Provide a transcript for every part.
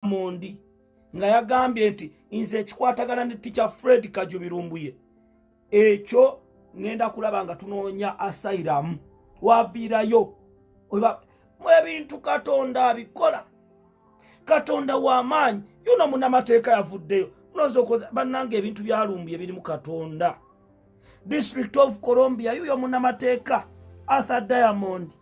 Mondi nga yagambye nti nze ekikwatagana ne Teacher Fred Kajjubi Lumbuye ekyo ngenda kulaba nga tunoonya asylum waviirayo mu ebintu Katonda abikola. Katonda w'amaanyi yuno munnamateeka yavuddeyo munoza okoza bannange ebintu bya Lumbuye biri mu Katonda. District of Colombia yuyo munnamateeka Arthur Diamond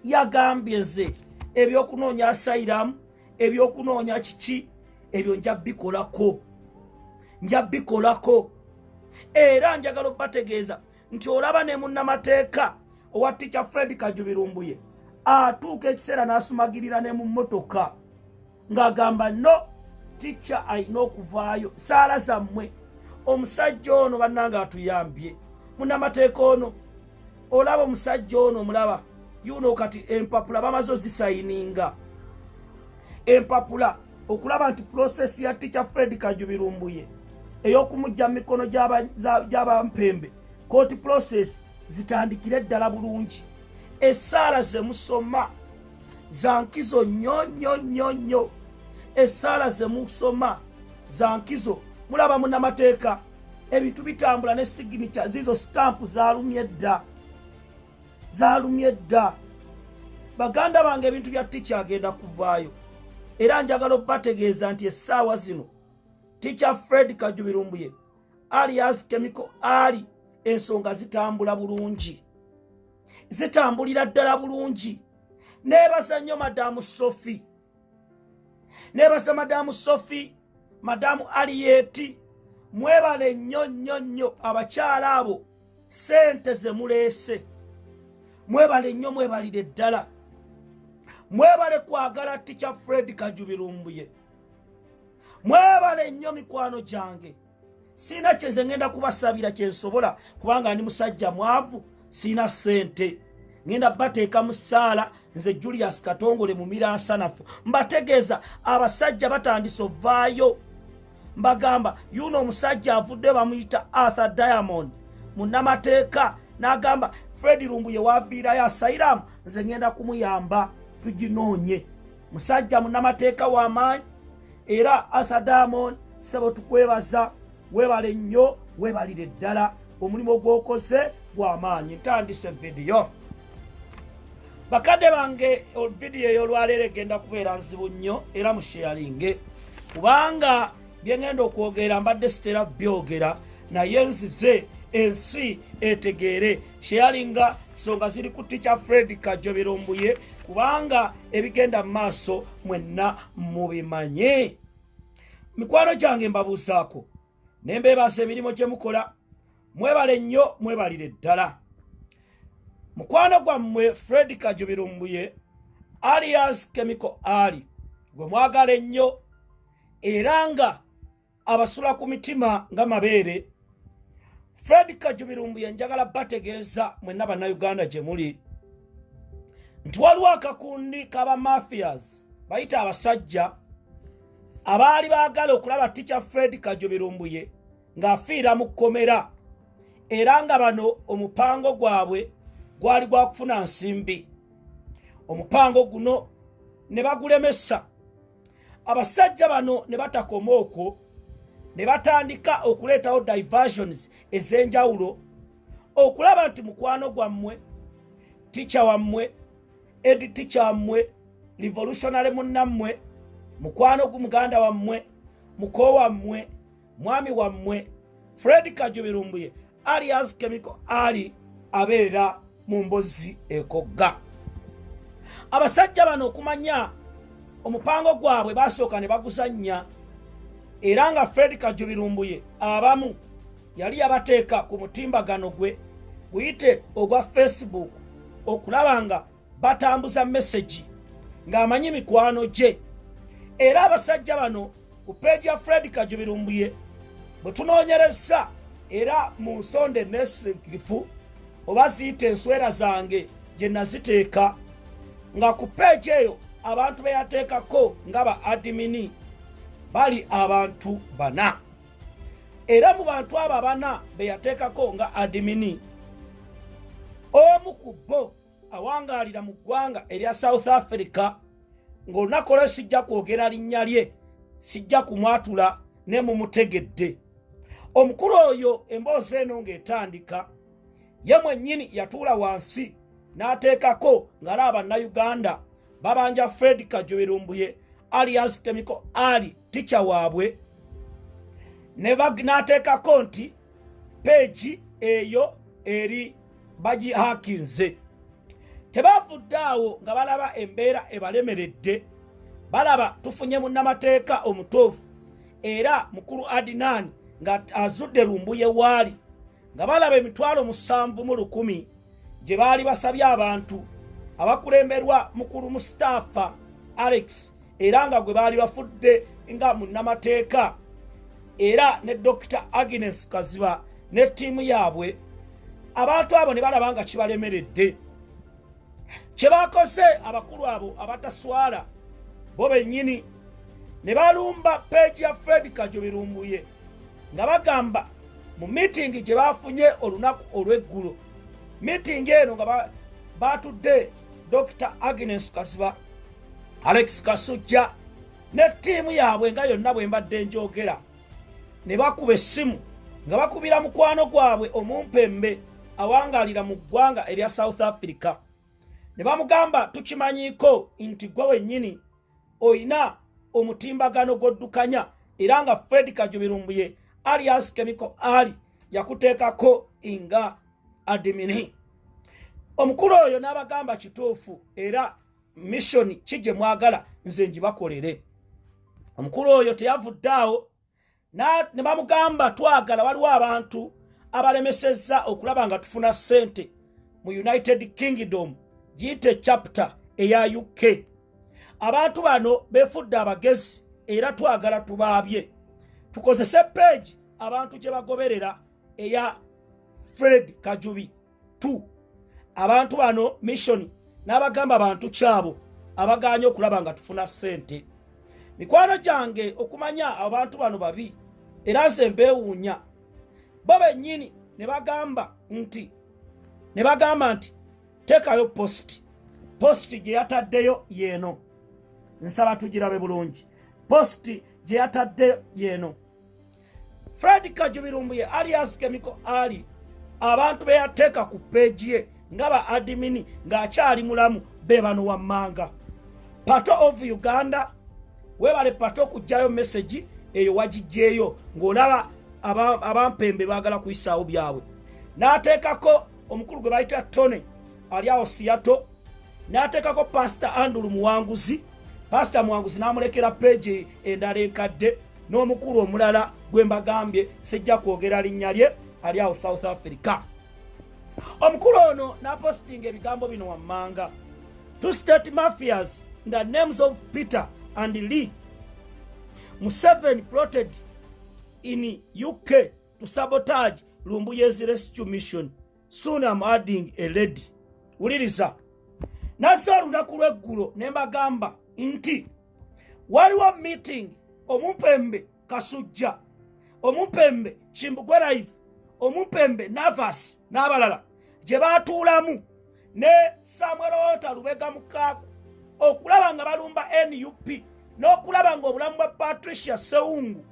yagambye nze ebyokunoonya asylum ebyokunoonya kiki ebyo nja bikolako era njagala bategeeza nti olaba ne munnamateeka owa Teacher Fred Kajjubi Lumbuye atuuka ekiseera n'asumagirira ne mu mmotoka ng'agamba no Teacher alina okuvaayo saala zammwe. Omusajja ono bannanga atuyambye munnamateeka ono olaba omusajja ono omulaba yuno kati empapula bamaze ozisayininga empapula okulaba nti process ya Teacher Fred Kajjubi Lumbuye ey'okumujja mu mikono gy'abampembe court process zitandikire ddala bulungi. Essaala ze musoma za nkizo nnyo essaala ze musoma za nkizo mulaba munnamateeka ebintu bitambula ne signature zizo stamp zalumye dda baganda bange ebintu bya Teacher agenda kuvaayo era njagala bategeeza nti essaawa zino Teacher Fred Kajjubi Lumbuye alias chemical ali ensonga zitambula bulungi zitambulira ddala bulungi. Neebasa nnyo Madamu Sophie Madamu Alieti mwebale nnyo abakyala abo sente ze muleese mwebale nnyo mwebalire ddala mwebale kwagala Teacher Fred Kajjubi Lumbuye mwebale nnyo mikwano gyange. Sina kyenze ngenda kubasabira kyensobola kubanga ndi musajja mwavu sina sente ngenda bateeka mu ssaala nze Julius Katongole mu miransanafu mbategeeza abasajja batandise ovaayo mbagamba yuno omusajja avudde bamuyita Arthur Diamond munnamateeka n'agamba Fred Lumbuye waviirayo asylum nze ngenda kumuyamba tuginoonye. Musajja munnamateeka w'amaanyi era Arthur Diamond sebo tukwebaza webale nnyo webalire ddala omulimu gw'okoze gw'amaanyi. Ntandise video bakadde bange video ey'olwaleero egenda kubeera nzibu nnyo era musharinge kubanga byengenda okwogera mbadde sitera byogera naye nzize ensi etegeere sharinga songa ziri ku Teacher Fred Kajjubi Lumbuye kubanga ebigenda mu maaso mwenna mubimanye. Mikwano gyange mbabuusaako nembeebaasa emirimu gye mukola mwebale nnyo mwebalire ddala. Mukwano gwammwe Fred Kajjubi Lumbuye alias Chemical Ali gwe mwagala ennyo era nga abasula ku mitima nga mabeere. Fred Kajjubi Lumbuye njagala bategeeza mwenna bannayuganda gye muli nti waliwo akakundi k'aba mafias bayita abasajja abaali baagala okulaba Teacher Fred Kajjubi Lumbuye ng'afiira mu kkomera era nga bano omupango gwabwe gwali gwa kufuna nsimbi. Omupango guno ne bagulemesa. Abasajja bano ne batakoma okwo ne batandika okuleetawo diversions ez'enjawulo okulaba nti mukwano gwammwe Teacher wammwe Edi Teacher wammwe revolutionary munnammwe mukwano gumuganda wammwe muko wammwe mwami wammwe Fred Kajjubi Lumbuye alias Chemical Ali abeera mu mbozi ekogga. Abasajja bano okumanya omupango gwabwe basooka ne baguzannya era nga Fred Kajjubi Lumbuye abamu yali yabateeka ku mutimbagano gwe guyite ogwa Facebook okulaba nga batambuza message ng'amanyi mikwano gye. Era abasajja bano ku page ya Fred Kajjubi Lumbuye bwe tunoonyereza era mu nsonde nesigifu oba ziyita enswera zange gye naziteeka nga ku page eyo abantu be yateekako nga ba admini bali abantu bana era mu bantu abo abana be yateekako nga admini omu ku bo awangaalira mu ggwanga erya South Africa ng'olunaku olwo sijja kwogera linnya lye sijja kumwatula ne mumutegedde. Omukulu oyo emboozi eno ng'etandika ye mwennyini yatuula wansi n'ateekako ng'alaba Uganda babanja Fred Kajjubi Lumbuye alias Chemical Ali teacher waabwe n'ateekako nti peegi eyo eri bagihakinze. Tebavudde awo nga balaba embeera ebalemeredde, balaba tufunye munnamateeka omutuufu era mukulu Adinani nga azudde Lumbuye waali, nga balaba emitwalo 7,100 gye baali basabye abantu abakulemberwa mukulu Mustafa Alex era nga gwe baali bafudde nga munnamateeka era ne Dr. Agnes Kaziba ne ttiimu yaabwe. Abantu abo ne balaba nga kibalemeredde. Kye bakoze abakulu abo abataswala bo bennyini ne balumba peegi ya Fred Kajjubi Lumbuye nga bagamba mu meeting gye bafunye olunaku olw'eggulo. Meeting eno nga batudde Dr. Agnes Kaziba, Alex Kasujja ne ttiimu yaabwe nga yonna bwe mbadde njogera, ne bakuba essimu nga bakubira mukwano gwabwe omumpembe awangaalira mu ggwanga erya South Africa. Ne bamugamba tukimanyiiko nti gwe wennyini oyina omutimbagano gw'oddukanya era nga Fred Kajjubi Lumbuye alias Chemical Ali yakuteekako nga admini. Omukulu oyo n'abagamba kituufu era mission kije mwagala nze njibakolere. Omukulu oyo teyavudde awo ne bamugamba twagala waliwo abantu abalemesezza okulaba nga tufuna ssente mu United Kingdom giyite chapter eya UK. Abantu bano befudde abagezi era twagala tubaabye tukozese page abantu gye bagoberera eya Fred Kajjubi 2. Abantu bano mission n'abagamba abantu kyabo abaganye okulaba nga tufuna ssente. Mikwano gyange okumanya abantu bano babi era nze mbeewuunya. Bo bennyini ne bagamba nti teekayo post gye yataddeyo yeeno. Nsaba tugirabe bulungi. Post gye yataddeyo yeeno. Fred Kajjubi Lumbuye alias Chemical Ali abantu be yateeka ku peegi ye nga ba admini ng'akyali mulamu be bano wammanga. Pato of Uganda webale pato okujjayo message eyo wagijjeeyo ng'olaba abampembe baagala kuyisaawo byabwe. N'ateekako omukulu gwe bayita Tony ali awo Seattle, n'ateekako Pastor Andrew Muwanguzi. Pastor Muwanguzi n'amulekera peegi endala enkadde n'omukulu omulala gwe mbagambye sijja kwogera linnya lye ali awo South Africa. Omukulu ono n'apostinga ebigambo bino wammanga. Two state mafias in the names of Peter and Lee. Museveni plotted in UK to sabotage Lumbuye's rescue mission. Soon I'm adding a lady. Uliriza. Nasa olunaku lw'eggulo ne mbagamba nti waliwo meeting omumpembe Kasujja, omumpembe Kimbugwe Live, omumpembe Navas n'abalala gye baatuulamu ne Samuel Ota Lubega Mukaku okulaba nga balumba NUP n'okulaba nga obulamu bwa Patricia Sewungu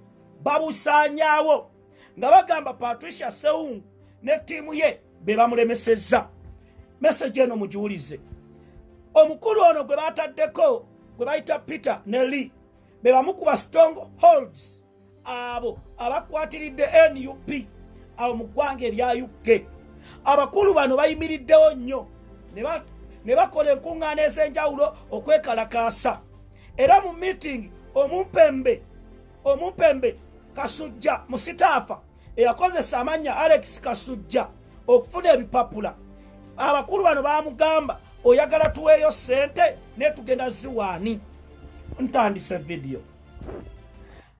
babusaanyaawo nga bagamba Patricia Sewungu ne ttiimu ye be bamulemesezza. Message eno mugiwulize. Omukulu ono gwe bataddeko gwe bayita Peter ne Lee be bamukuba strongholds abo abakwatiridde NUP abo mu ggwanga erya UK. Abakulu bano bayimiriddewo nnyo ne bakola enkuŋŋaana ez'enjawulo okwekalakaasa. Era mu meeting omumpembe Kasujja Musitaafa eyakozesa amannya Alex Kasujja okufuna ebipapula. Abakulu bano bamugamba oyagala tuweeyo ssente ne tugenda ziwaani. Ntandise video.